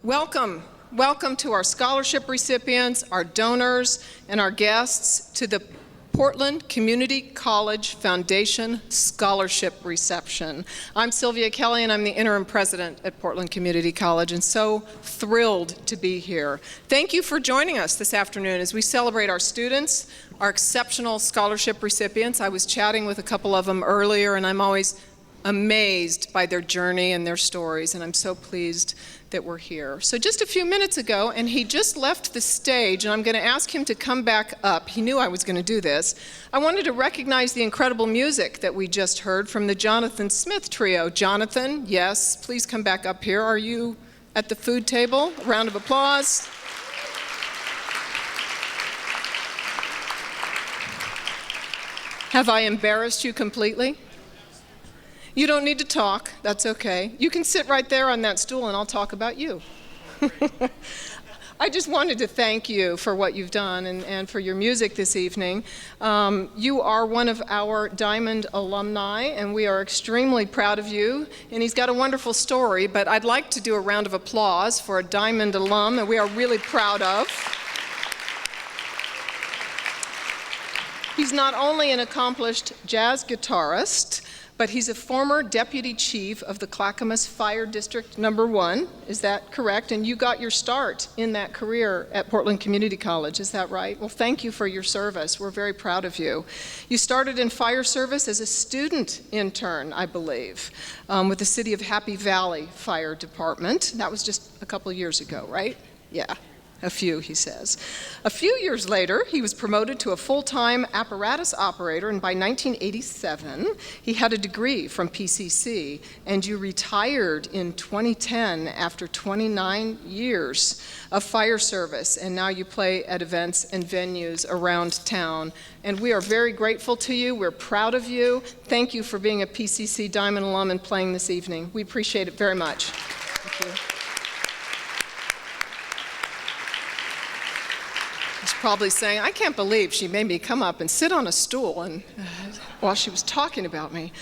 Welcome to our scholarship recipients, our donors, and our guests to the Portland Community College Foundation Scholarship Reception. I'm Sylvia Kelley, and I'm the interim president at Portland Community College, and so thrilled to be here. Thank you for joining us this afternoon as we celebrate our students, our exceptional scholarship recipients. I was chatting with a couple of them earlier, and I'm always amazed by their journey and their stories, and I'm so pleased that we're here. So just a few minutes ago, and he just left the stage, and I'm going to ask him to come back up. He knew I was going to do this. I wanted to recognize the incredible music that we just heard from the Jonathan Smith Trio. Jonathan, yes, please come back up here. Are you at the food table? A round of applause. Have I embarrassed you completely? You don't need to talk, that's okay. You can sit right there on that stool and I'll talk about you. I just wanted to thank you for what you've done and for your music this evening. You are one of our Diamond alumni, and we are extremely proud of you. And he's got a wonderful story, but I'd like to do a round of applause for a Diamond alum that we are really proud of. He's not only an accomplished jazz guitarist, but he's a former deputy chief of the Clackamas Fire District No. 1. Is that correct? And you got your start in that career at Portland Community College, is that right? Well, thank you for your service. We're very proud of you. You started in fire service as a student intern, I believe, with the City of Happy Valley Fire Department. That was just a couple of years ago, right? Yeah. A few, he says. A few years later, he was promoted to a full-time apparatus operator, and by 1987, he had a degree from PCC, and you retired in 2010 after 29 years of fire service, and now you play at events and venues around town. And we are very grateful to you. We're proud of you. Thank you for being a PCC Diamond alum and playing this evening. We appreciate it very much. Thank you. Probably saying, I can't believe she made me come up and sit on a stool and while she was talking about me.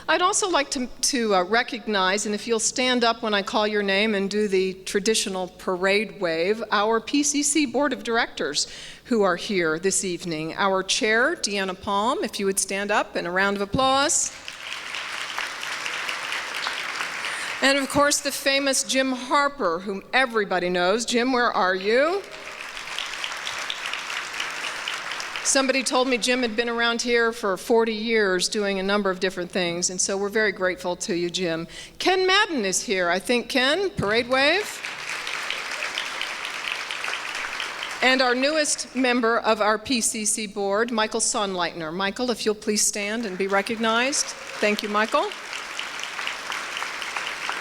I'd also like to recognize, and if you'll stand up when I call your name and do the traditional parade wave, our PCC Board of Directors who are here this evening. Our chair, Deanna Palm, if you would stand up, and a round of applause. And of course, the famous Jim Harper, whom everybody knows. Jim, where are you? Somebody told me Jim had been around here for 40 years doing a number of different things, and so we're very grateful to you, Jim. Ken Madden is here. I think, Ken, parade wave. And our newest member of our PCC board, Michael Sonnleitner. Michael, if you'll please stand and be recognized. Thank you, Michael.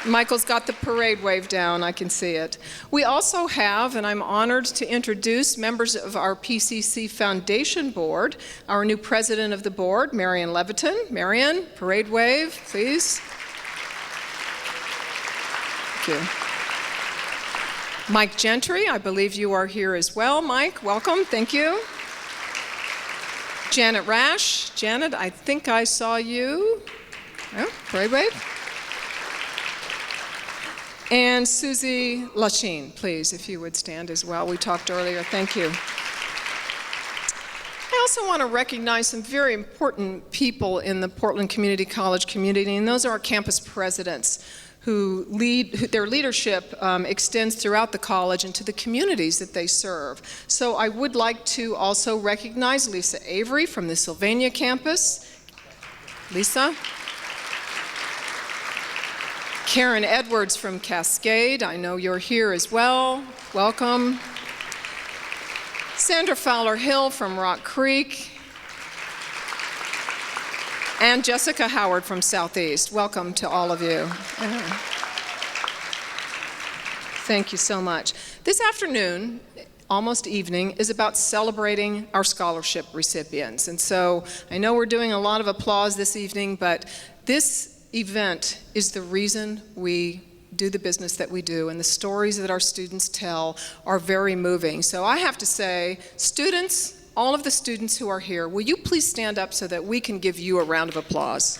Michael's got the parade wave down, I can see it. We also have, and I'm honored to introduce members of our PCC Foundation Board, our new president of the board, Marion Levitan. Marion, parade wave, please. Thank you. Mike Gentry, I believe you are here as well. Mike, welcome, thank you. Janet Rash. Janet, I think I saw you. Oh, parade wave. And Susie Lachine, please, if you would stand as well. We talked earlier. Thank you. I also want to recognize some very important people in the Portland Community College community, and those are our campus presidents who their leadership extends throughout the college and to the communities that they serve. So I would like to also recognize Lisa Avery from the Sylvania campus. Lisa. Karen Edwards from Cascade, I know you're here as well. Welcome. Sandra Fowler-Hill from Rock Creek. And Jessica Howard from Southeast. Welcome to all of you. Thank you so much. This afternoon, almost evening, is about celebrating our scholarship recipients. And so I know we're doing a lot of applause this evening, but this event is the reason we do the business that we do, and the stories that our students tell are very moving. So I have to say, students, all of the students who are here, will you please stand up so that we can give you a round of applause?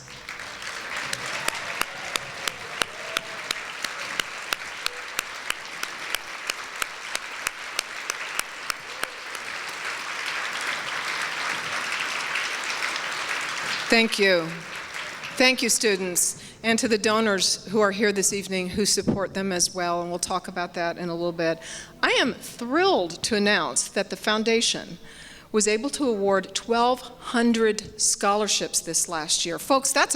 Thank you. Thank you, students, and to the donors who are here this evening who support them as well, and we'll talk about that in a little bit. I am thrilled to announce that the foundation was able to award 1,200 scholarships this last year. Folks, that's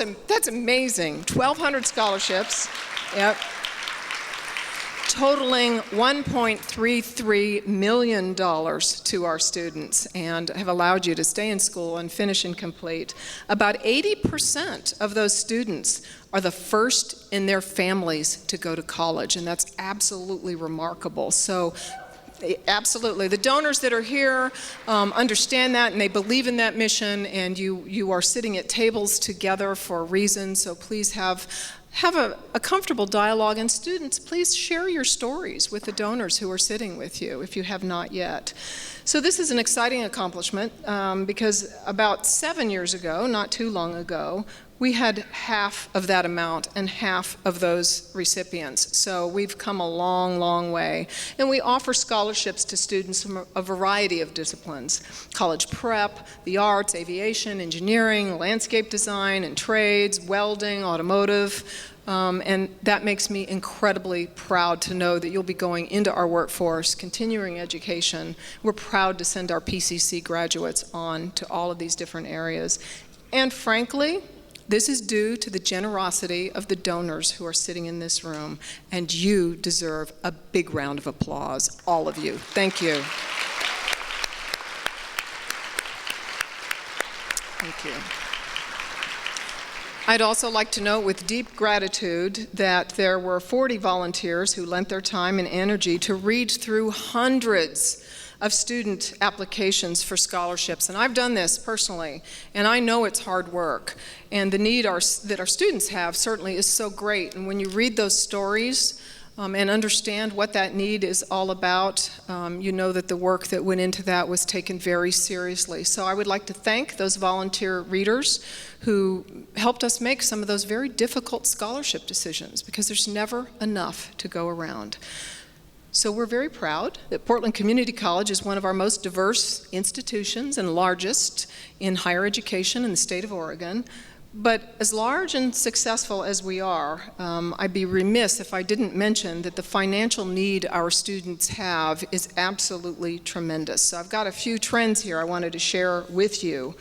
amazing. 1,200 scholarships. Yep. Totaling $1.33 million to our students, and have allowed you to stay in school and finish and complete. About 80% of those students are the first in their families to go to college, and that's absolutely remarkable. So absolutely. The donors that are here understand that, and they believe in that mission, and you are sitting at tables together for a reason, so please have a comfortable dialogue. And students, please share your stories with the donors who are sitting with you if you have not yet. So this is an exciting accomplishment because about 7 years ago, not too long ago, we had half of that amount and half of those recipients. So we've come a long, long way. And we offer scholarships to students from a variety of disciplines: college prep, the arts, aviation, engineering, landscape design, and trades, welding, automotive. And that makes me incredibly proud to know that you'll be going into our workforce, continuing education. We're proud to send our PCC graduates on to all of these different areas. And frankly, this is due to the generosity of the donors who are sitting in this room, and you deserve a big round of applause, all of you. Thank you. Thank you. I'd also like to note with deep gratitude that there were 40 volunteers who lent their time and energy to read through hundreds of student applications for scholarships. And I've done this personally, and I know it's hard work. And the need that our students have certainly is so great. And when you read those stories and understand what that need is all about, you know that the work that went into that was taken very seriously. So I would like to thank those volunteer readers who helped us make some of those very difficult scholarship decisions, because there's never enough to go around. So we're very proud that Portland Community College is one of our most diverse institutions and largest in higher education in the state of Oregon. But as large and successful as we are, I'd be remiss if I didn't mention that the financial need our students have is absolutely tremendous. So I've got a few trends here I wanted to share with you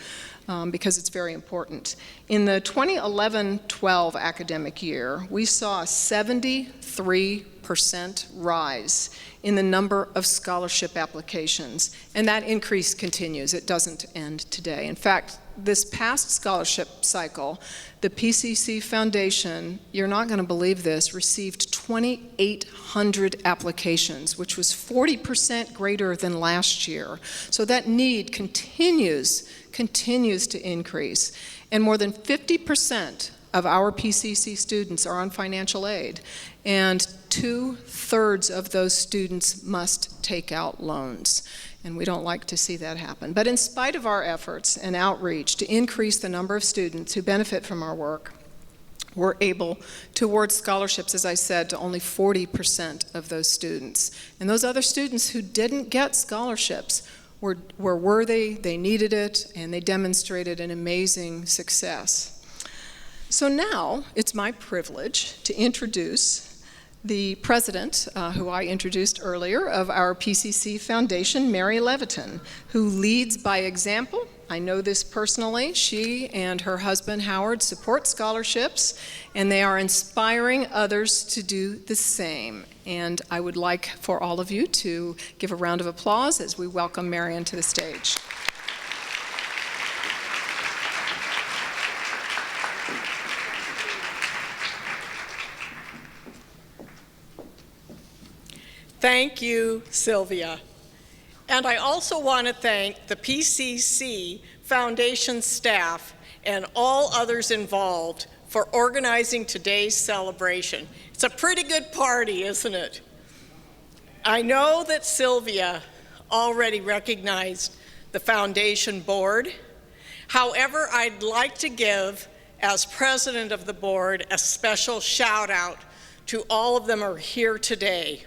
because it's very important. In the 2011-12 academic year, we saw a 73% rise in the number of scholarship applications, and that increase continues. It doesn't end today. In fact, this past scholarship cycle, the PCC Foundation, you're not going to believe this, received 2,800 applications, which was 40% greater than last year. So that need continues to increase. And more than 50% of our PCC students are on financial aid, and 2/3 of those students must take out loans. And we don't like to see that happen. But in spite of our efforts and outreach to increase the number of students who benefit from our work, we're able to award scholarships, as I said, to only 40% of those students. And those other students who didn't get scholarships were worthy, they needed it, and they demonstrated an amazing success. So now it's my privilege to introduce the president, who I introduced earlier, of our PCC Foundation, Mary Levitan, who leads by example. I know this personally. She and her husband, Howard, support scholarships, and they are inspiring others to do the same. And I would like for all of you to give a round of applause as we welcome Marion to the stage. Thank you, Sylvia. And I also want to thank the PCC Foundation staff and all others involved for organizing today's celebration. It's a pretty good party, isn't it? I know that Sylvia already recognized the foundation board. However, I'd like to give, as president of the board, a special shout out to all of them who are here today.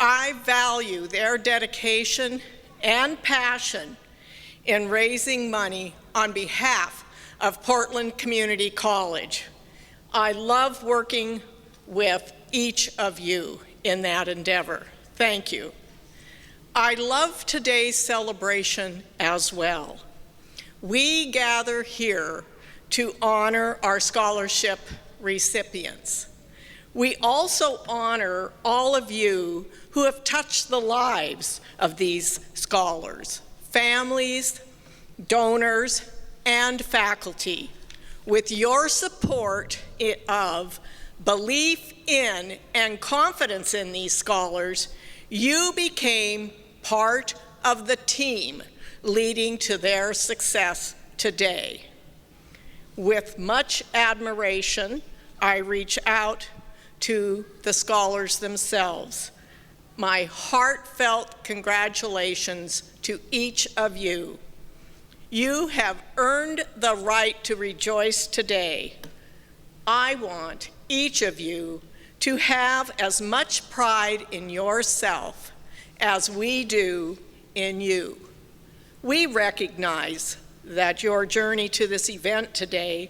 I value their dedication and passion in raising money on behalf of Portland Community College. I love working with each of you in that endeavor. Thank you. I love today's celebration as well. We gather here to honor our scholarship recipients. We also honor all of you who have touched the lives of these scholars, families, donors, and faculty. With your support of belief in and confidence in these scholars, you became part of the team leading to their success today. With much admiration, I reach out to the scholars themselves. My heartfelt congratulations to each of you. You have earned the right to rejoice today. I want each of you to have as much pride in yourself as we do in you. We recognize that your journey to this event today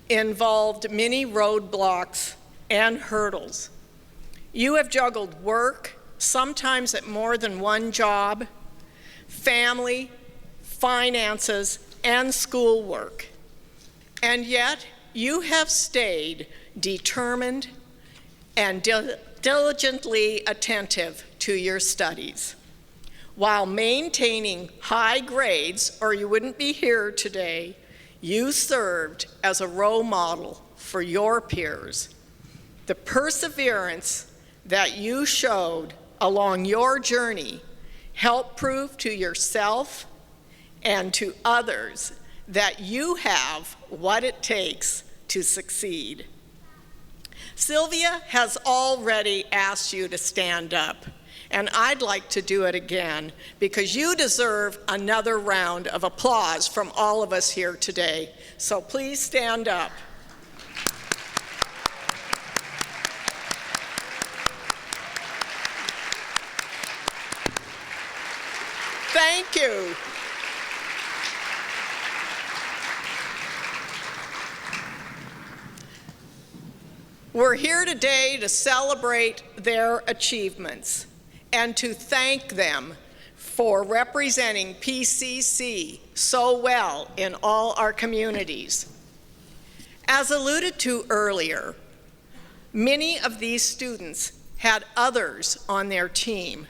involved many roadblocks and hurdles. You have juggled work, sometimes at more than one job, family, finances, and schoolwork. And yet, you have stayed determined and diligently attentive to your studies, while maintaining high grades, or you wouldn't be here today. You served as a role model for your peers. The perseverance that you showed along your journey helped prove to yourself and to others that you have what it takes to succeed. Sylvia has already asked you to stand up, and I'd like to do it again because you deserve another round of applause from all of us here today. So please stand up. Thank you. We're here today to celebrate their achievements and to thank them for representing PCC so well in all our communities. As alluded to earlier, many of these students had others on their team.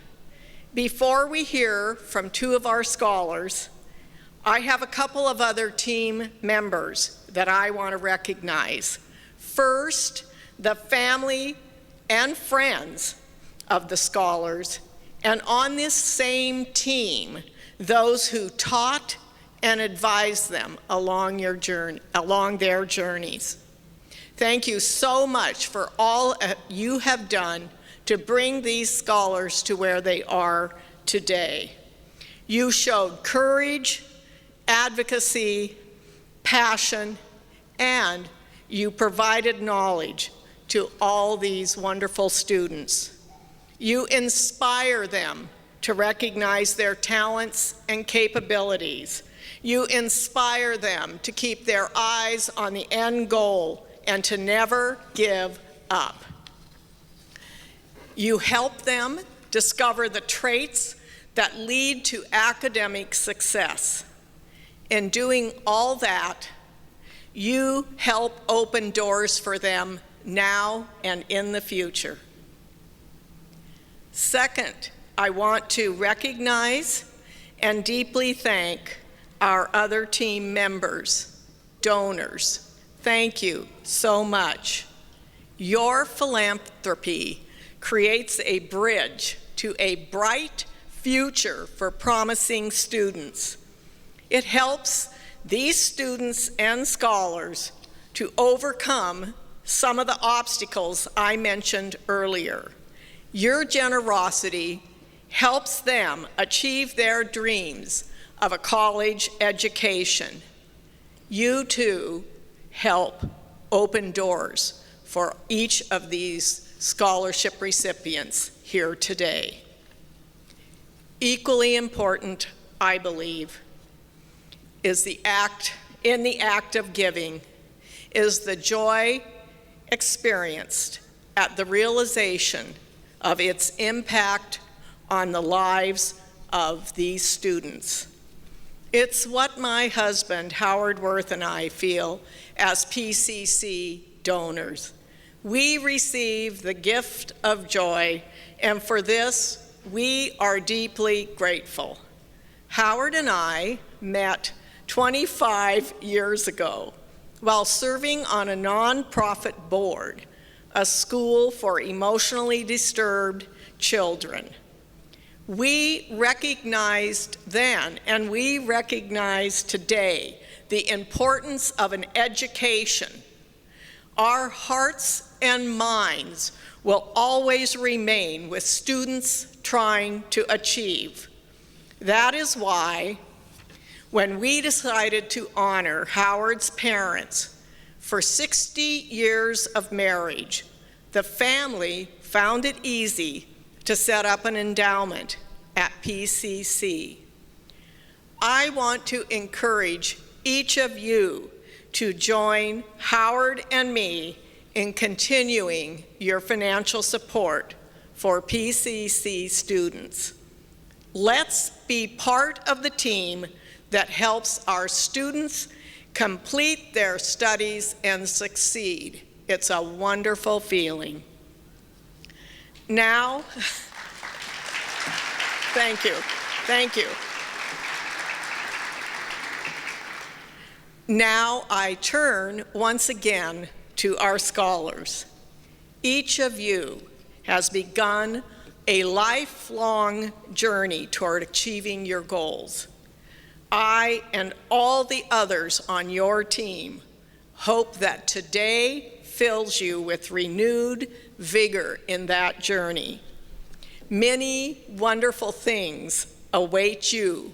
Before we hear from two of our scholars, I have a couple of other team members that I want to recognize. First, the family and friends of the scholars, and on this same team, those who taught and advised them along their journeys. Thank you so much for all you have done to bring these scholars to where they are today. You showed courage, advocacy, passion, and you provided knowledge to all these wonderful students. You inspire them to recognize their talents and capabilities. You inspire them to keep their eyes on the end goal and to never give up. You help them discover the traits that lead to academic success. In doing all that, you help open doors for them now and in the future. Second, I want to recognize and deeply thank our other team members, donors. Thank you so much. Your philanthropy creates a bridge to a bright future for promising students. It helps these students and scholars to overcome some of the obstacles I mentioned earlier. Your generosity helps them achieve their dreams of a college education. You too help open doors for each of these scholarship recipients here today. Equally important, I believe, is the act in the act of giving is the joy experienced at the realization of its impact on the lives of these students. It's what my husband, Howard Worth, and I feel as PCC donors. We receive the gift of joy, and for this, we are deeply grateful. Howard and I met 25 years ago while serving on a nonprofit board, a school for emotionally disturbed children. We recognized then, and we recognize today, the importance of an education. Our hearts and minds will always remain with students trying to achieve. That is why, when we decided to honor Howard's parents for 60 years of marriage, the family found it easy to set up an endowment at PCC. I want to encourage each of you to join Howard and me in continuing your financial support for PCC students. Let's be part of the team that helps our students complete their studies and succeed. It's a wonderful feeling. Now, thank you. Now I turn once again to our scholars. Each of you has begun a lifelong journey toward achieving your goals. I and all the others on your team hope that today fills you with renewed vigor in that journey. Many wonderful things await you,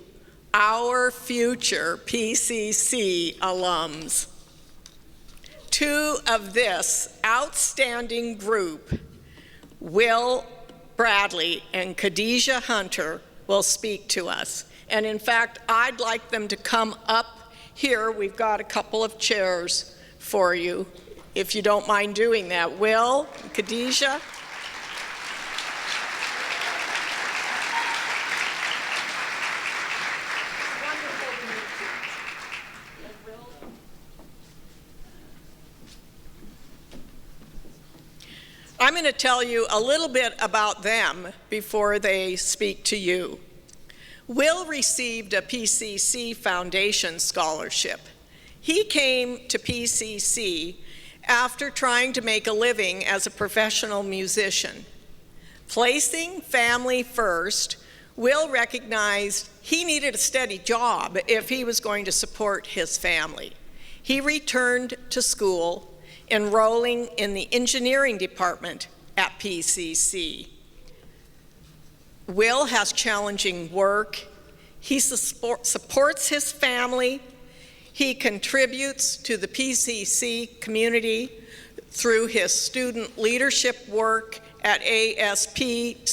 our future PCC alums. Two of this outstanding group, Will Bradley and Kadizah Hunter, will speak to us. And in fact, I'd like them to come up here. We've got a couple of chairs for you, if you don't mind doing that. Will, Kadizah. I'm going to tell you a little bit about them before they speak to you. Will received a PCC Foundation scholarship. He came to PCC after trying to make a living as a professional musician. Placing family first, Will recognized he needed a steady job if he was going to support his family. He returned to school, enrolling in the engineering department at PCC. Will has challenging work. He supports his family. He contributes to the PCC community through his student leadership work at ASPCC.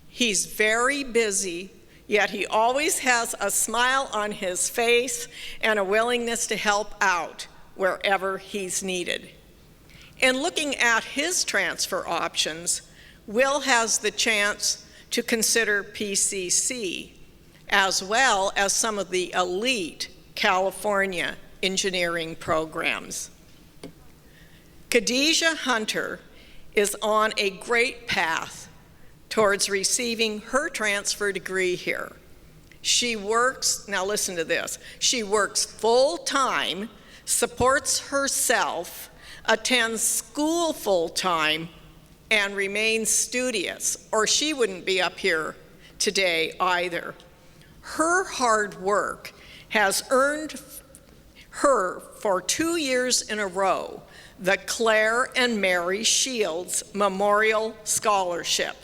He's very busy, yet he always has a smile on his face and a willingness to help out wherever he's needed. In looking at his transfer options, Will has the chance to consider PCC, as well as some of the elite California engineering programs. Kadizah Hunter is on a great path towards receiving her transfer degree here. She works, now listen to this, she works full-time, supports herself, attends school full-time, and remains studious, or she wouldn't be up here today either. Her hard work has earned her, for 2 years in a row, the Claire and Mary Shields Memorial Scholarship.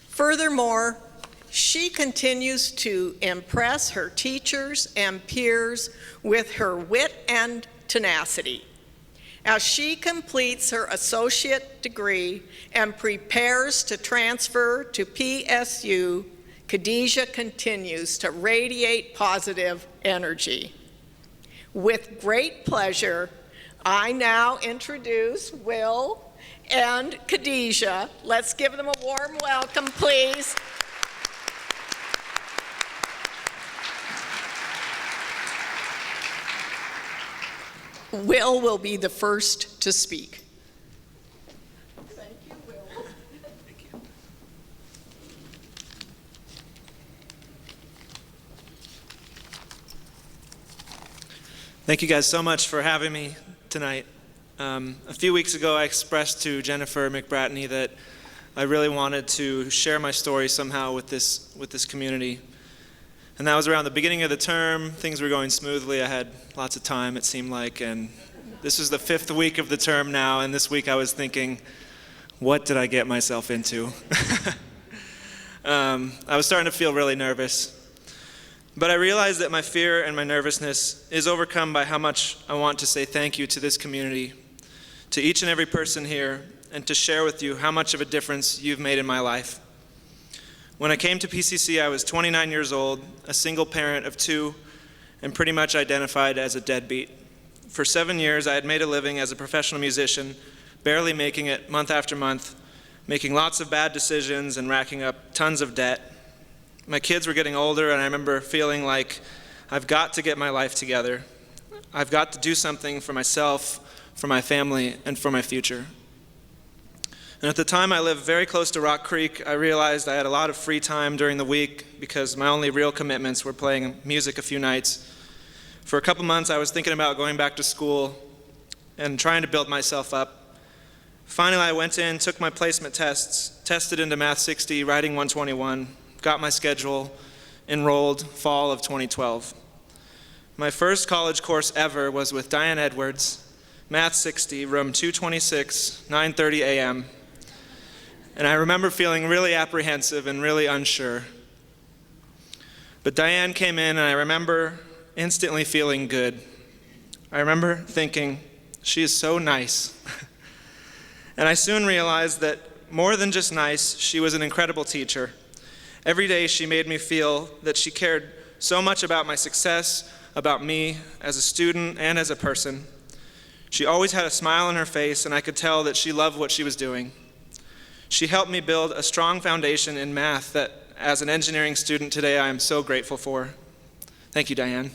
Furthermore, she continues to impress her teachers and peers with her wit and tenacity. As she completes her associate degree and prepares to transfer to PSU, Kadizah continues to radiate positive energy. With great pleasure, I now introduce Will and Kadizah. Let's give them a warm welcome, please. Will be the first to speak. Thank you, Will. Thank you. Thank you guys so much for having me tonight. A few weeks ago, I expressed to Jennifer McBratney that I really wanted to share my story somehow with this community. And that was around the beginning of the term. Things were going smoothly. I had lots of time, it seemed like. And this was the 5th week of the term now. And this week I was thinking, what did I get myself into? I was starting to feel really nervous. But I realized that my fear and my nervousness is overcome by how much I want to say thank you to this community, to each and every person here, and to share with you how much of a difference you've made in my life. When I came to PCC, I was 29 years old, a single parent of 2, and pretty much identified as a deadbeat. For 7 years, I had made a living as a professional musician, barely making it month after month, making lots of bad decisions and racking up tons of debt. My kids were getting older, and I remember feeling like I've got to get my life together. I've got to do something for myself, for my family, and for my future. And at the time I lived very close to Rock Creek, I realized I had a lot of free time during the week because my only real commitments were playing music a few nights. For a couple months I was thinking about going back to school and trying to build myself up. Finally I went in, took my placement tests, tested into Math 60, Writing 121, got my schedule, enrolled fall of 2012. My first college course ever was with Diane Edwards, Math 60, room 226, 9:30 a.m. And I remember feeling really apprehensive and really unsure. But Diane came in, and I remember instantly feeling good. I remember thinking, she is so nice. And I soon realized that more than just nice, she was an incredible teacher. Every day she made me feel that she cared so much about my success, about me as a student and as a person. She always had a smile on her face, and I could tell that she loved what she was doing. She helped me build a strong foundation in math that, as an engineering student today, I am so grateful for. Thank you, Diane.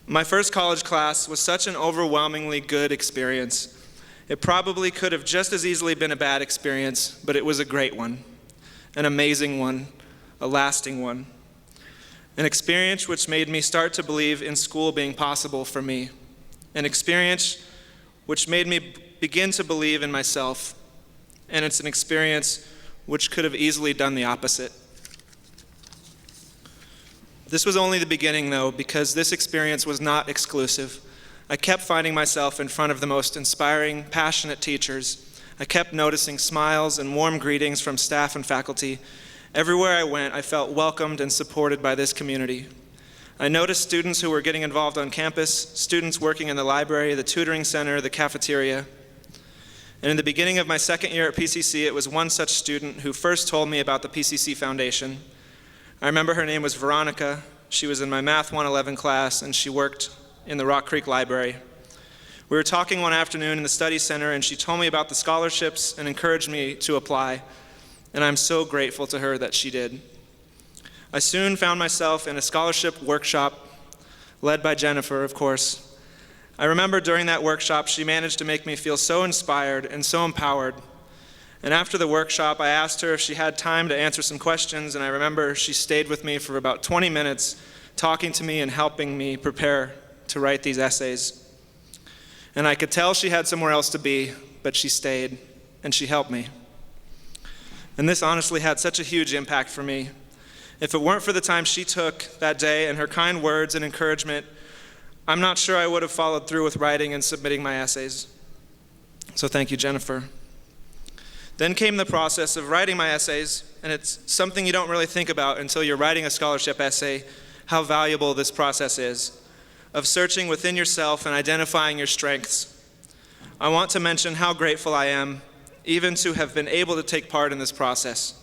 My first college class was such an overwhelmingly good experience. It probably could have just as easily been a bad experience, but it was a great one, an amazing one, a lasting one. An experience which made me start to believe in school being possible for me. An experience which made me begin to believe in myself. And it's an experience which could have easily done the opposite. This was only the beginning, though, because this experience was not exclusive. I kept finding myself in front of the most inspiring, passionate teachers. I kept noticing smiles and warm greetings from staff and faculty. Everywhere I went, I felt welcomed and supported by this community. I noticed students who were getting involved on campus, students working in the library, the tutoring center, the cafeteria. And in the beginning of my second year at PCC, it was one such student who first told me about the PCC Foundation. I remember her name was Veronica. She was in my Math 111 class, and she worked in the Rock Creek Library. We were talking one afternoon in the study center, and she told me about the scholarships and encouraged me to apply. And I'm so grateful to her that she did. I soon found myself in a scholarship workshop, led by Jennifer, of course. I remember during that workshop, she managed to make me feel so inspired and so empowered. And after the workshop, I asked her if she had time to answer some questions, and I remember she stayed with me for about 20 minutes, talking to me and helping me prepare to write these essays. And I could tell she had somewhere else to be, but she stayed, and she helped me. And this honestly had such a huge impact for me. If it weren't for the time she took that day and her kind words and encouragement, I'm not sure I would have followed through with writing and submitting my essays. So thank you, Jennifer. Then came the process of writing my essays, and it's something you don't really think about until you're writing a scholarship essay, how valuable this process is, of searching within yourself and identifying your strengths. I want to mention how grateful I am even to have been able to take part in this process.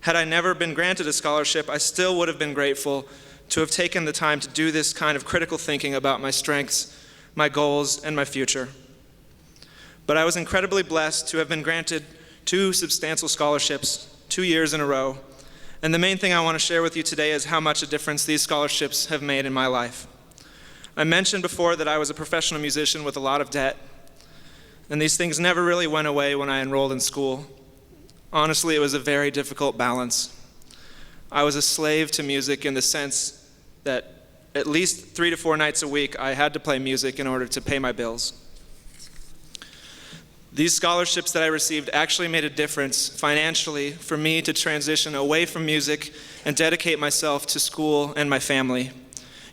Had I never been granted a scholarship, I still would have been grateful to have taken the time to do this kind of critical thinking about my strengths, my goals, and my future. But I was incredibly blessed to have been granted 2 substantial scholarships 2 years in a row. And the main thing I want to share with you today is how much a difference these scholarships have made in my life. I mentioned before that I was a professional musician with a lot of debt, and these things never really went away when I enrolled in school. Honestly, it was a very difficult balance. I was a slave to music in the sense that at least 3 to 4 nights a week I had to play music in order to pay my bills. These scholarships that I received actually made a difference financially for me to transition away from music and dedicate myself to school and my family.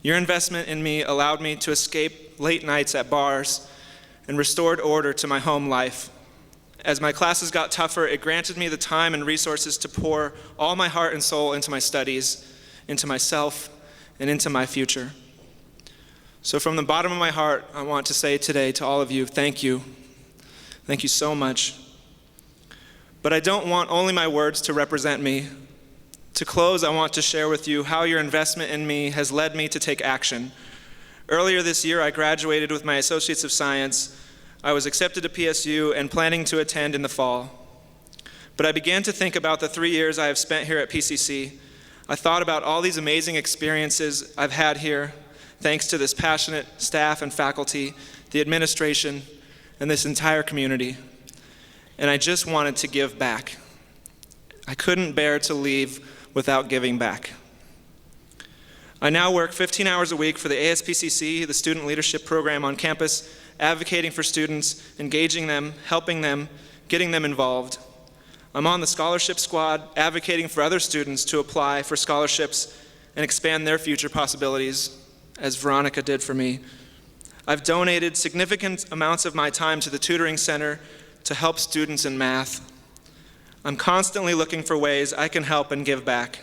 Your investment in me allowed me to escape late nights at bars and restored order to my home life. As my classes got tougher, it granted me the time and resources to pour all my heart and soul into my studies, into myself, and into my future. So from the bottom of my heart, I want to say today to all of you, thank you. Thank you so much. But I don't want only my words to represent me. To close, I want to share with you how your investment in me has led me to take action. Earlier this year, I graduated with my Associates of Science. I was accepted to PSU and planning to attend in the fall. But I began to think about the 3 years I have spent here at PCC. I thought about all these amazing experiences I've had here, thanks to this passionate staff and faculty, the administration, and this entire community. And I just wanted to give back. I couldn't bear to leave without giving back. I now work 15 hours a week for the ASPCC, the student leadership program on campus, advocating for students, engaging them, helping them, getting them involved. I'm on the scholarship squad, advocating for other students to apply for scholarships and expand their future possibilities, as Veronica did for me. I've donated significant amounts of my time to the tutoring center to help students in math. I'm constantly looking for ways I can help and give back.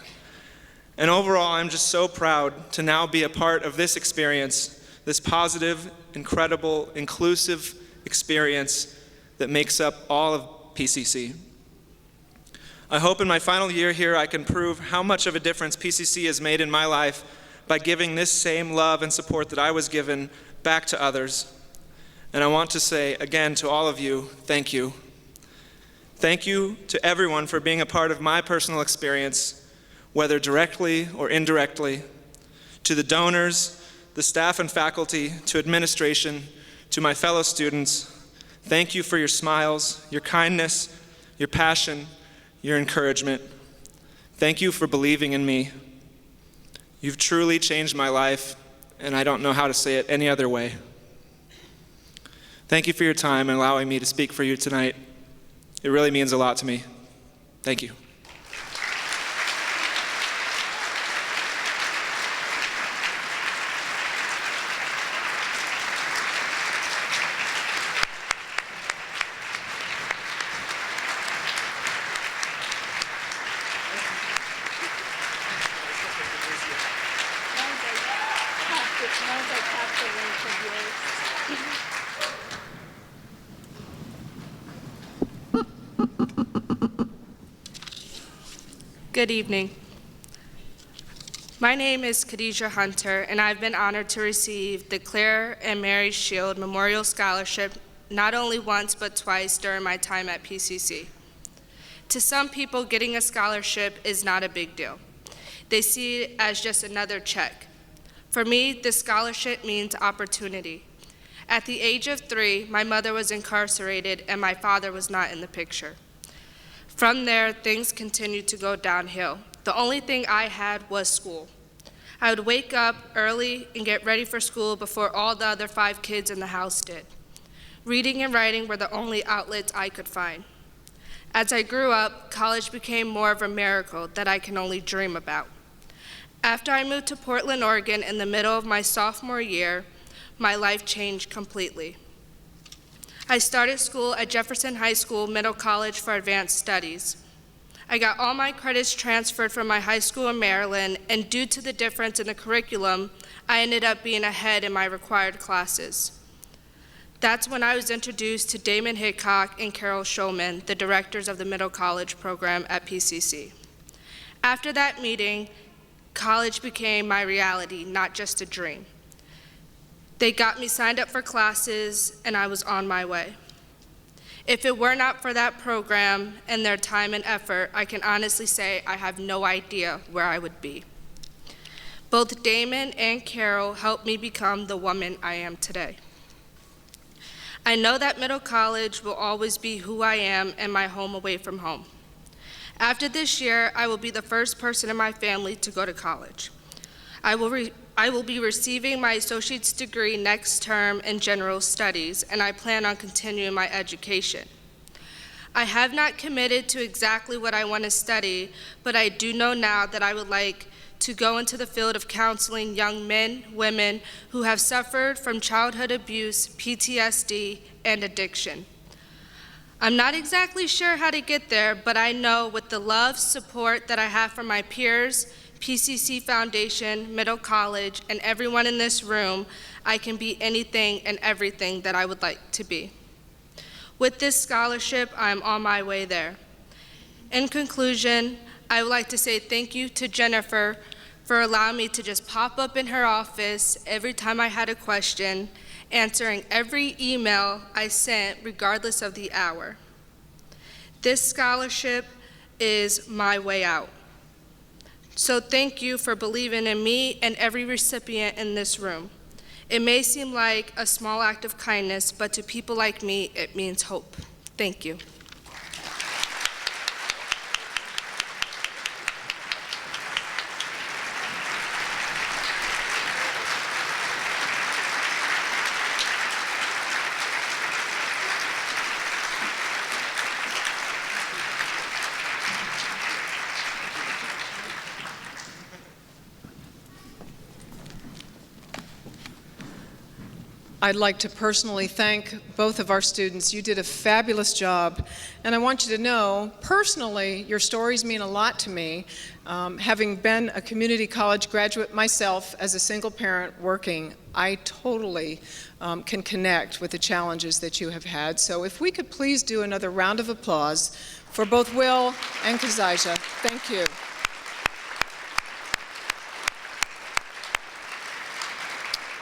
And overall, I'm just so proud to now be a part of this experience, this positive, incredible, inclusive experience that makes up all of PCC. I hope in my final year here I can prove how much of a difference PCC has made in my life by giving this same love and support that I was given back to others. And I want to say again to all of you, thank you. Thank you to everyone for being a part of my personal experience, whether directly or indirectly. To the donors, the staff and faculty, to administration, to my fellow students, thank you for your smiles, your kindness, your passion, your encouragement. Thank you for believing in me. You've truly changed my life, and I don't know how to say it any other way. Thank you for your time and allowing me to speak for you tonight. It really means a lot to me. Thank you. Good evening. My name is Kadizah Hunter, and I've been honored to receive the Claire and Mary Shield Memorial Scholarship not only once but twice during my time at PCC. To some people, getting a scholarship is not a big deal. They see it as just another check. For me, the scholarship means opportunity. At the age of 3, my mother was incarcerated and my father was not in the picture. From there, things continued to go downhill. The only thing I had was school. I would wake up early and get ready for school before all the other 5 kids in the house did. Reading and writing were the only outlets I could find. As I grew up, college became more of a miracle that I can only dream about. After I moved to Portland, Oregon in the middle of my sophomore year, my life changed completely. I started school at Jefferson High School Middle College for Advanced Studies. I got all my credits transferred from my high school in Maryland, and due to the difference in the curriculum, I ended up being ahead in my required classes. That's when I was introduced to Damon Hickok and Carol Shulman, the directors of the Middle College program at PCC. After that meeting, college became my reality, not just a dream. They got me signed up for classes, and I was on my way. If it were not for that program and their time and effort, I can honestly say I have no idea where I would be. Both Damon and Carol helped me become the woman I am today. I know that Middle College will always be who I am and my home away from home. After this year, I will be the first person in my family to go to college. I will be receiving my associate's degree next term in general studies, and I plan on continuing my education. I have not committed to exactly what I want to study, but I do know now that I would like to go into the field of counseling young men, women who have suffered from childhood abuse, PTSD, and addiction. I'm not exactly sure how to get there, but I know with the love, support that I have from my peers, PCC Foundation, Middle College, and everyone in this room, I can be anything and everything that I would like to be. With this scholarship, I'm on my way there. In conclusion, I would like to say thank you to Jennifer for allowing me to just pop up in her office every time I had a question, answering every email I sent regardless of the hour. This scholarship is my way out. So thank you for believing in me and every recipient in this room. It may seem like a small act of kindness, but to people like me, it means hope. Thank you. I'd like to personally thank both of our students. You did a fabulous job, and I want you to know, personally, your stories mean a lot to me. Having been a community college graduate myself as a single parent working, I totally can connect with the challenges that you have had. So if we could please do another round of applause for both Will and Kadizah. Thank you.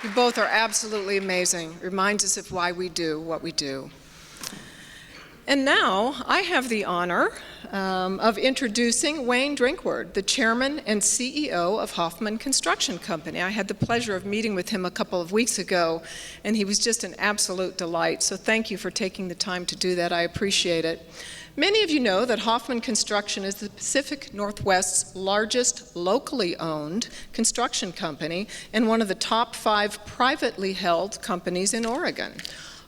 You both are absolutely amazing. Reminds us of why we do what we do. And now I have the honor of introducing Wayne Drinkward, the chairman and CEO of Hoffman Construction Company. I had the pleasure of meeting with him a couple of weeks ago, and he was just an absolute delight. So thank you for taking the time to do that. I appreciate it. Many of you know that Hoffman Construction is the Pacific Northwest's largest locally owned construction company and one of the top 5 privately held companies in Oregon.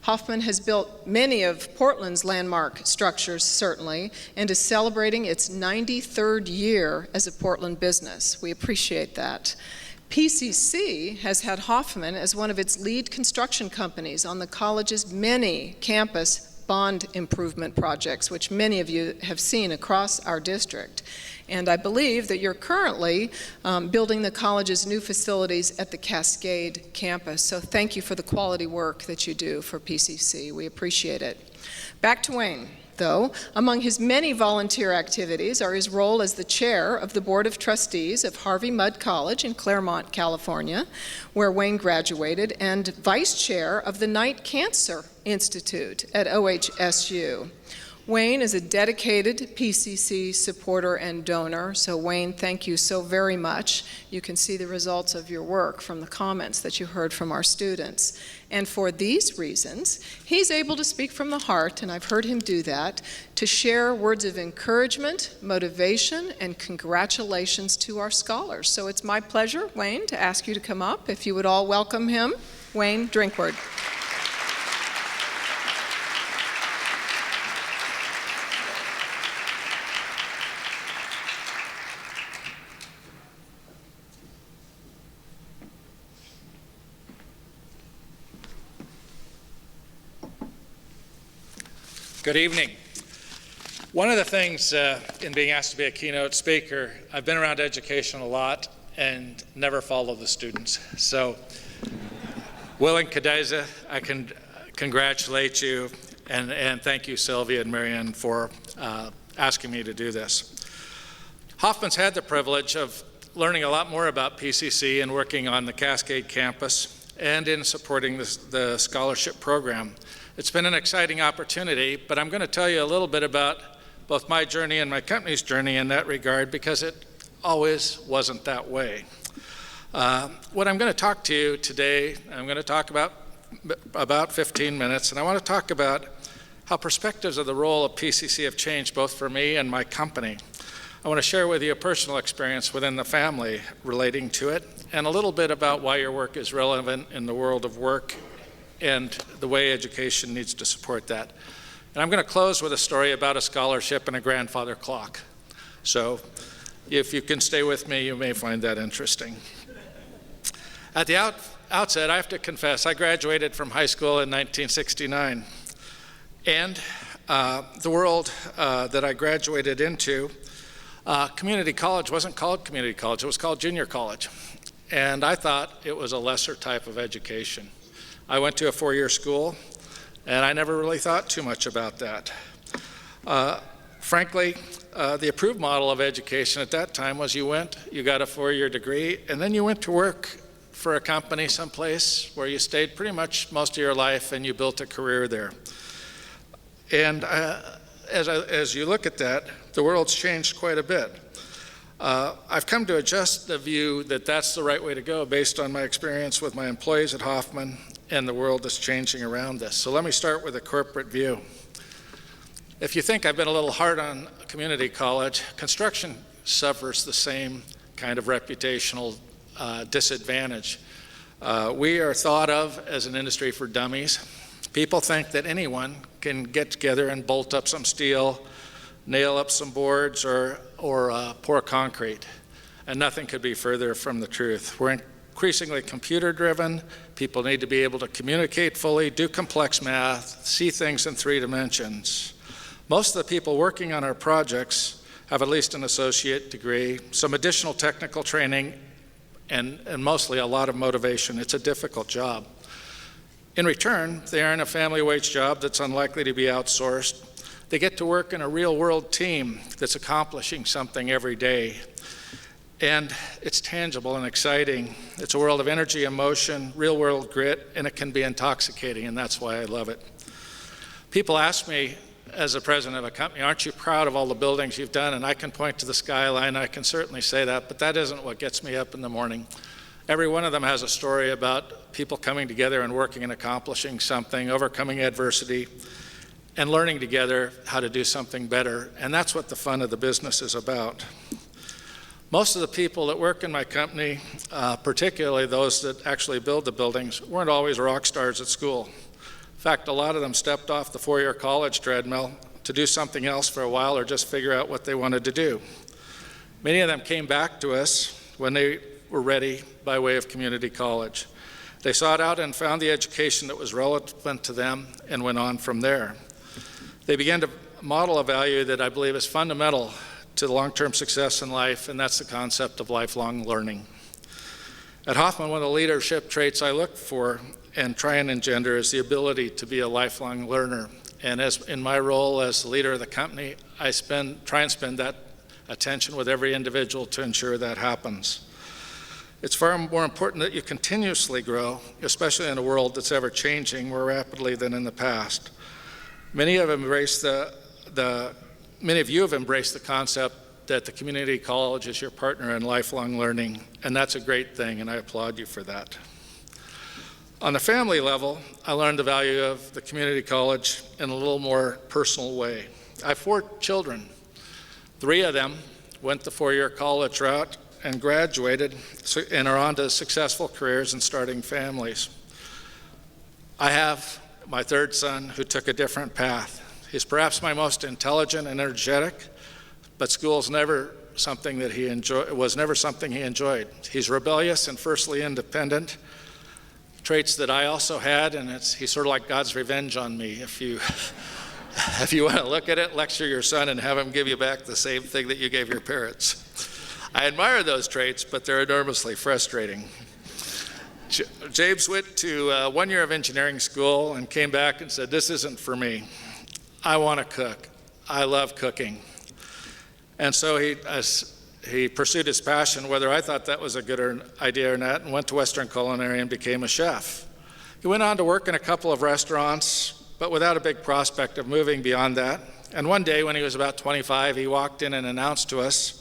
Hoffman has built many of Portland's landmark structures, certainly, and is celebrating its 93rd year as a Portland business. We appreciate that. PCC has had Hoffman as one of its lead construction companies on the college's many campus bond improvement projects, which many of you have seen across our district. And I believe that you're currently building the college's new facilities at the Cascade campus. So thank you for the quality work that you do for PCC. We appreciate it. Back to Wayne, though. Among his many volunteer activities are his role as the chair of the Board of Trustees of Harvey Mudd College in Claremont, California, where Wayne graduated, and vice chair of the Knight Cancer Institute at OHSU. Wayne is a dedicated PCC supporter and donor, so Wayne, thank you so very much. You can see the results of your work from the comments that you heard from our students. And for these reasons, he's able to speak from the heart, and I've heard him do that, to share words of encouragement, motivation, and congratulations to our scholars. So it's my pleasure, Wayne, to ask you to come up. If you would all welcome him, Wayne Drinkward. Good evening. One of the things in being asked to be a keynote speaker, I've been around education a lot and never follow the students. So, Will and Kadizah, I can congratulate you and thank you, Sylvia and Marion, for asking me to do this. Hoffman's had the privilege of learning a lot more about PCC and working on the Cascade campus and in supporting the scholarship program. It's been an exciting opportunity, but I'm going to tell you a little bit about both my journey and my company's journey in that regard, because it always wasn't that way. What I'm going to talk to you today, I'm going to talk about 15 minutes, and I want to talk about how perspectives of the role of PCC have changed both for me and my company. I want to share with you a personal experience within the family relating to it, and a little bit about why your work is relevant in the world of work and the way education needs to support that. And I'm going to close with a story about a scholarship and a grandfather clock. So if you can stay with me, you may find that interesting. At the outset, I have to confess, I graduated from high school in 1969. And the world that I graduated into, community college wasn't called community college, it was called junior college. And I thought it was a lesser type of education. I went to a 4-year school, and I never really thought too much about that. Frankly, the approved model of education at that time was you got a 4-year degree, and then you went to work for a company someplace where you stayed pretty much most of your life and you built a career there. And as you look at that, the world's changed quite a bit. I've come to adjust the view that that's the right way to go based on my experience with my employees at Hoffman and the world that's changing around us. So let me start with a corporate view. If you think I've been a little hard on community college, construction suffers the same kind of reputational disadvantage. We are thought of as an industry for dummies. People think that anyone can get together and bolt up some steel, nail up some boards, or pour concrete, and nothing could be further from the truth. We're increasingly computer-driven. People need to be able to communicate fully, do complex math, see things in 3 dimensions. Most of the people working on our projects have at least an associate degree, some additional technical training, and mostly a lot of motivation. It's a difficult job. In return, they earn a family wage job that's unlikely to be outsourced. They get to work in a real-world team that's accomplishing something every day. And it's tangible and exciting. It's a world of energy, emotion, real-world grit, and it can be intoxicating, and that's why I love it. People ask me, as the president of a company, aren't you proud of all the buildings you've done? And I can point to the skyline, I can certainly say that, but that isn't what gets me up in the morning. Every one of them has a story about people coming together and working and accomplishing something, overcoming adversity, and learning together how to do something better. And that's what the fun of the business is about. Most of the people that work in my company, particularly those that actually build the buildings, weren't always rock stars at school. In fact, a lot of them stepped off the 4-year college treadmill to do something else for a while or just figure out what they wanted to do. Many of them came back to us when they were ready by way of community college. They sought out and found the education that was relevant to them and went on from there. They began to model a value that I believe is fundamental to long-term success in life, and that's the concept of lifelong learning. At Hoffman, one of the leadership traits I look for and try and engender is the ability to be a lifelong learner. And as in my role as the leader of the company, I try and spend that attention with every individual to ensure that happens. It's far more important that you continuously grow, especially in a world that's ever changing more rapidly than in the past. Many of you have embraced the concept that the community college is your partner in lifelong learning, and that's a great thing, and I applaud you for that. On the family level, I learned the value of the community college in a little more personal way. I have 4 children. 3 of them went the 4-year college route and graduated and are on to successful careers and starting families. I have my 3rd son who took a different path. He's perhaps my most intelligent and energetic, but school's never something that was never something he enjoyed. He's rebellious and fiercely independent, traits that I also had, and he's sort of like God's revenge on me. If you want to look at it, lecture your son and have him give you back the same thing that you gave your parents. I admire those traits, but they're enormously frustrating. James went to 1 year of engineering school and came back and said, "This isn't for me. I want to cook. I love cooking." And so he pursued his passion, whether I thought that was a good idea or not, and went to Western Culinary and became a chef. He went on to work in a couple of restaurants, but without a big prospect of moving beyond that. And one day when he was about 25, he walked in and announced to us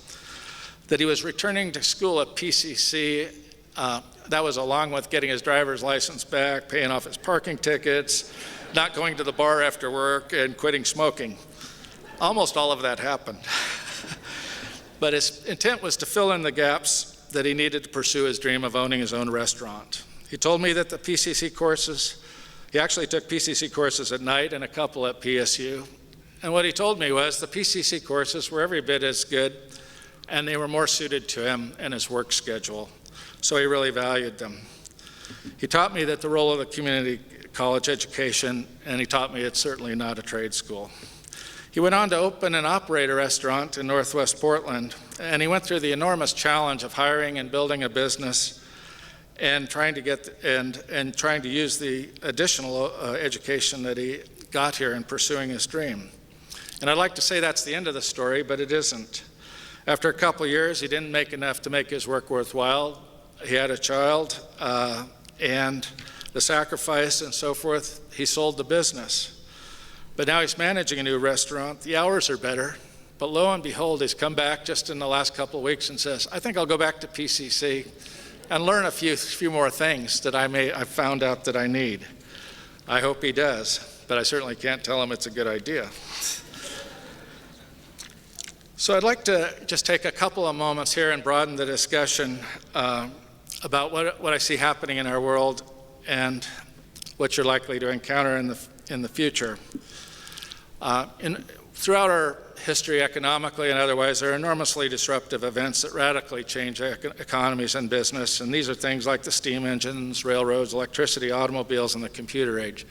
that he was returning to school at PCC. That was along with getting his driver's license back, paying off his parking tickets, not going to the bar after work, and quitting smoking. Almost all of that happened. But his intent was to fill in the gaps that he needed to pursue his dream of owning his own restaurant. He told me that the PCC courses, he actually took PCC courses at night and a couple at PSU. And what he told me was the PCC courses were every bit as good, and they were more suited to him and his work schedule. So he really valued them. He taught me that the role of the community college education, and he taught me it's certainly not a trade school. He went on to open and operate a restaurant in Northwest Portland, and he went through the enormous challenge of hiring and building a business and trying to use the additional education that he got here in pursuing his dream. And I'd like to say that's the end of the story, but it isn't. After a couple of years, he didn't make enough to make his work worthwhile. He had a child, and the sacrifice and so forth, he sold the business. But now he's managing a new restaurant. The hours are better, but lo and behold, he's come back just in the last couple of weeks and says, I think I'll go back to PCC and learn a few more things that I found out that I need. I hope he does, but I certainly can't tell him it's a good idea. So I'd like to just take a couple of moments here and broaden the discussion about what I see happening in our world and what you're likely to encounter in the future. Throughout our history, economically and otherwise, there are enormously disruptive events that radically change economies and business, and these are things like the steam engines, railroads, electricity, automobiles, and the computer age.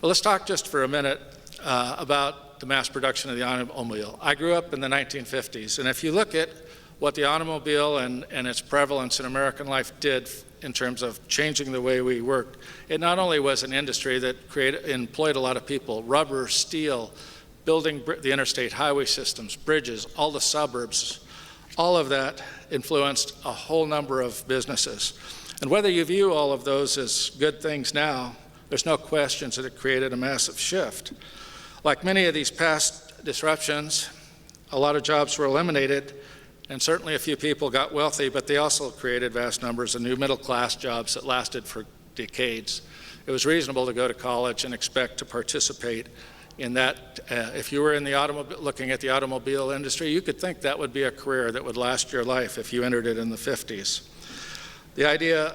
But let's talk just for a minute about the mass production of the automobile. I grew up in the 1950s, and if you look at what the automobile and its prevalence in American life did in terms of changing the way we worked, it not only was an industry that employed a lot of people, rubber, steel, building the interstate highway systems, bridges, all the suburbs, all of that influenced a whole number of businesses. And whether you view all of those as good things now, there's no question that it created a massive shift. Like many of these past disruptions, a lot of jobs were eliminated, and certainly a few people got wealthy, but they also created vast numbers of new middle-class jobs that lasted for decades. It was reasonable to go to college and expect to participate in that. If you were in the looking at the automobile industry, you could think that would be a career that would last your life if you entered it in the 50s. The idea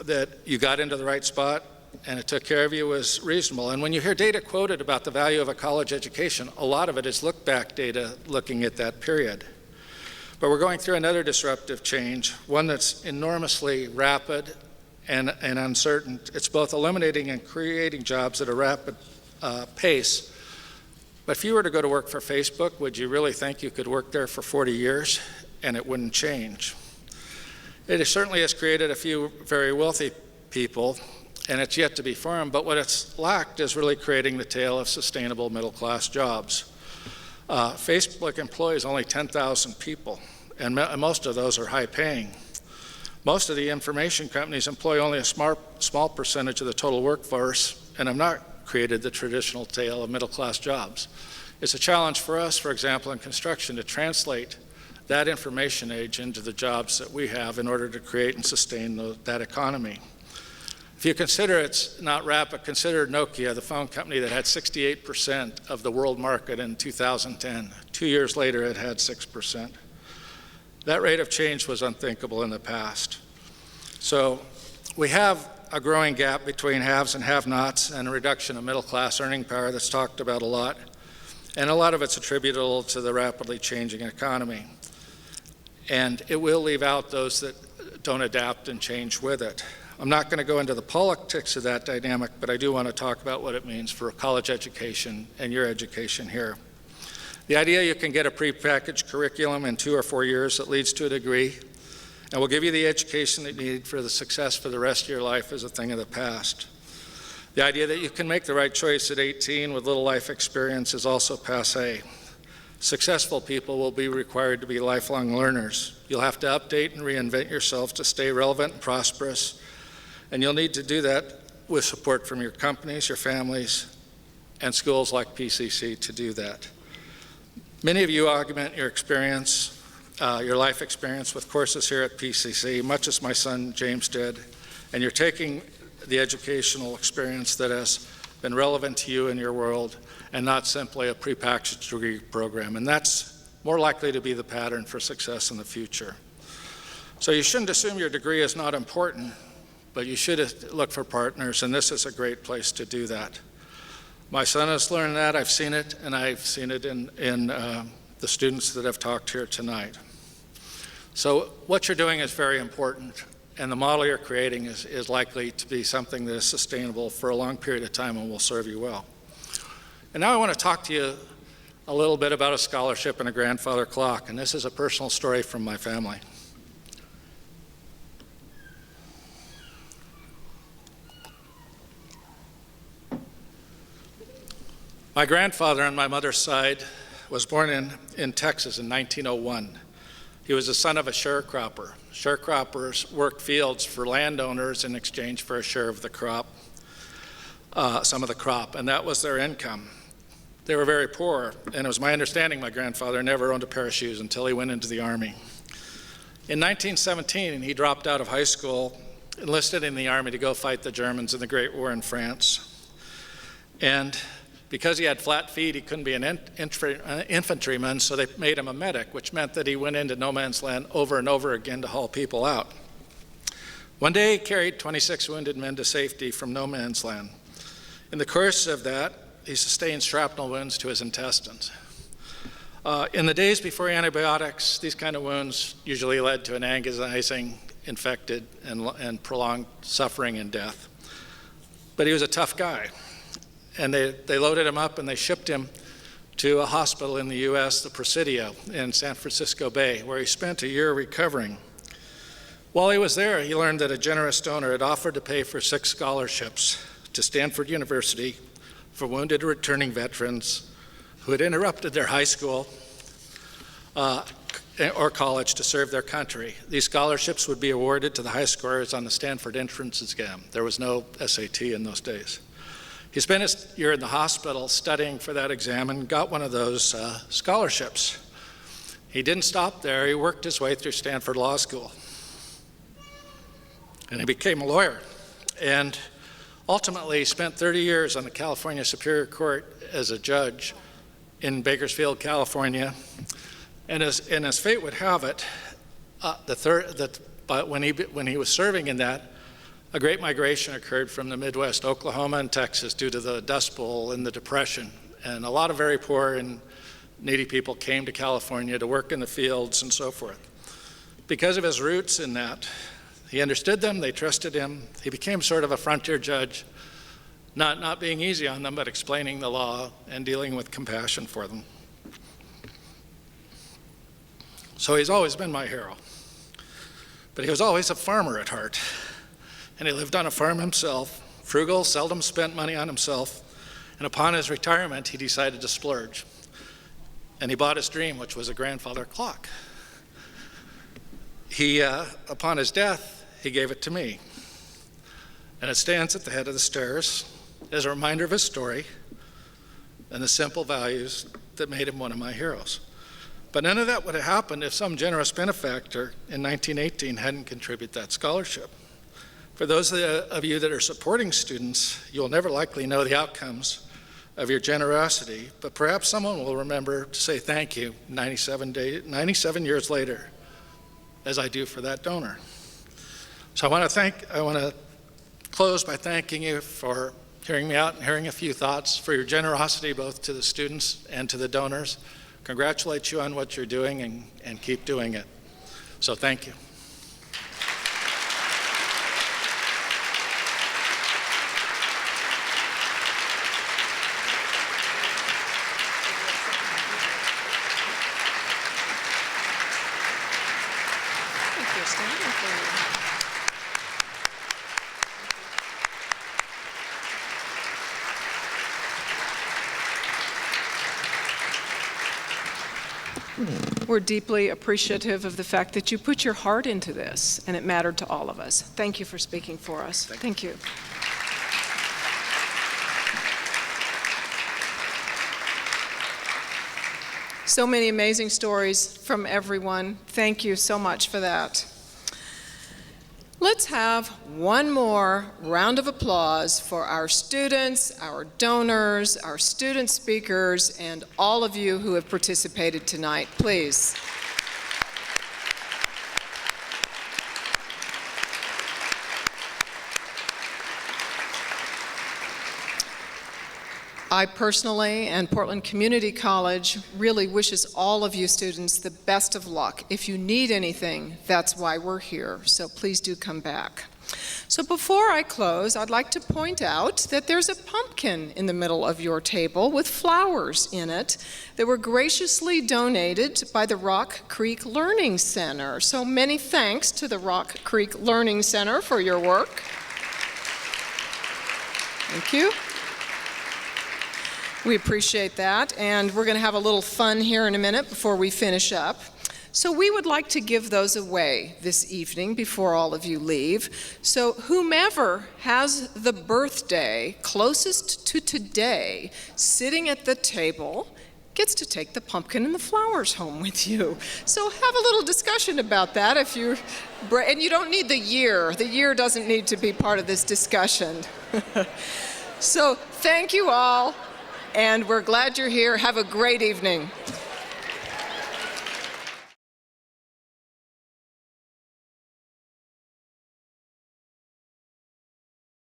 that you got into the right spot and it took care of you was reasonable. And when you hear data quoted about the value of a college education, a lot of it is look-back data looking at that period. But we're going through another disruptive change, one that's enormously rapid and uncertain. It's both eliminating and creating jobs at a rapid pace. But if you were to go to work for Facebook, would you really think you could work there for 40 years and it wouldn't change? It certainly has created a few very wealthy people, and it's yet to be formed, but what it's lacked is really creating the tail of sustainable middle-class jobs. Facebook employs only 10,000 people, and most of those are high-paying. Most of the information companies employ only a small percentage of the total workforce and have not created the traditional tail of middle-class jobs. It's a challenge for us, for example, in construction, to translate that information age into the jobs that we have in order to create and sustain that economy. If you consider it's not rapid, consider Nokia, the phone company that had 68% of the world market in 2010. 2 years later, it had 6%. That rate of change was unthinkable in the past. So we have a growing gap between haves and have-nots and a reduction of middle-class earning power that's talked about a lot. And a lot of it's attributable to the rapidly changing economy. And it will leave out those that don't adapt and change with it. I'm not going to go into the politics of that dynamic, but I do want to talk about what it means for college education and your education here. The idea you can get a prepackaged curriculum in 2 or 4 years that leads to a degree and will give you the education that you need for the success for the rest of your life is a thing of the past. The idea that you can make the right choice at 18 with little life experience is also passé. Successful people will be required to be lifelong learners. You'll have to update and reinvent yourself to stay relevant and prosperous, and you'll need to do that with support from your companies, your families, and schools like PCC to do that. Many of you augment your experience, your life experience with courses here at PCC, much as my son James did, and you're taking the educational experience that has been relevant to you in your world and not simply a prepackaged degree program. And that's more likely to be the pattern for success in the future. So you shouldn't assume your degree is not important, but you should look for partners, and this is a great place to do that. My son has learned that, I've seen it, and I've seen it in the students that have talked here tonight. So what you're doing is very important, and the model you're creating is likely to be something that is sustainable for a long period of time and will serve you well. And now I want to talk to you a little bit about a scholarship and a grandfather clock, and this is a personal story from my family. My grandfather on my mother's side was born in Texas in 1901. He was the son of a sharecropper. Sharecroppers worked fields for landowners in exchange for a share of the crop, some of the crop, and that was their income. They were very poor, and it was my understanding my grandfather never owned a pair of shoes until he went into the Army. In 1917, he dropped out of high school, enlisted in the Army to go fight the Germans in the Great War in France. And because he had flat feet, he couldn't be an infantryman, so they made him a medic, which meant that he went into no man's land over and over again to haul people out. One day, he carried 26 wounded men to safety from no man's land. In the course of that, he sustained shrapnel wounds to his intestines. In the days before antibiotics, these kind of wounds usually led to an agonizing, infected, and prolonged suffering and death. But he was a tough guy. And they loaded him up and they shipped him to a hospital in the U.S., the Presidio, in San Francisco Bay, where he spent a year recovering. While he was there, he learned that a generous donor had offered to pay for 6 scholarships to Stanford University for wounded returning veterans who had interrupted their high school or college to serve their country. These scholarships would be awarded to the high scorers on the Stanford entrance exam. There was no SAT in those days. He spent his year in the hospital studying for that exam and got one of those scholarships. He didn't stop there. He worked his way through Stanford Law School. And he became a lawyer. And ultimately, he spent 30 years on the California Superior Court as a judge in Bakersfield, California. And as fate would have it, when he was serving in that, a great migration occurred from the Midwest, Oklahoma and Texas, due to the Dust Bowl and the Depression. And a lot of very poor and needy people came to California to work in the fields and so forth. Because of his roots in that, he understood them, they trusted him. He became sort of a frontier judge, not being easy on them, but explaining the law and dealing with compassion for them. So he's always been my hero. But he was always a farmer at heart. And he lived on a farm himself, frugal, seldom spent money on himself. And upon his retirement, he decided to splurge. And he bought his dream, which was a grandfather clock. Upon his death, he gave it to me. And it stands at the head of the stairs as a reminder of his story and the simple values that made him one of my heroes. But none of that would have happened if some generous benefactor in 1918 hadn't contributed that scholarship. For those of you that are supporting students, you'll never likely know the outcomes of your generosity, but perhaps someone will remember to say thank you 97 years later, as I do for that donor. So I want to close by thanking you for hearing me out and hearing a few thoughts, for your generosity both to the students and to the donors. Congratulate you on what you're doing and keep doing it. So thank you. We're deeply appreciative of the fact that you put your heart into this, and it mattered to all of us. Thank you for speaking for us. Thank you. So many amazing stories from everyone. Thank you so much for that. Let's have one more round of applause for our students, our donors, our student speakers, and all of you who have participated tonight, please. I personally and Portland Community College really wishes all of you students the best of luck. If you need anything, that's why we're here, so please do come back. So before I close, I'd like to point out that there's a pumpkin in the middle of your table with flowers in it that were graciously donated by the Rock Creek Learning Center. So many thanks to the Rock Creek Learning Center for your work. Thank you. We appreciate that, and we're going to have a little fun here in a minute before we finish up. So we would like to give those away this evening before all of you leave. So whomever has the birthday closest to today sitting at the table gets to take the pumpkin and the flowers home with you. So have a little discussion about that if you, and you don't need the year. The year doesn't need to be part of this discussion. So thank you all. And we're glad you're here. Have a great evening.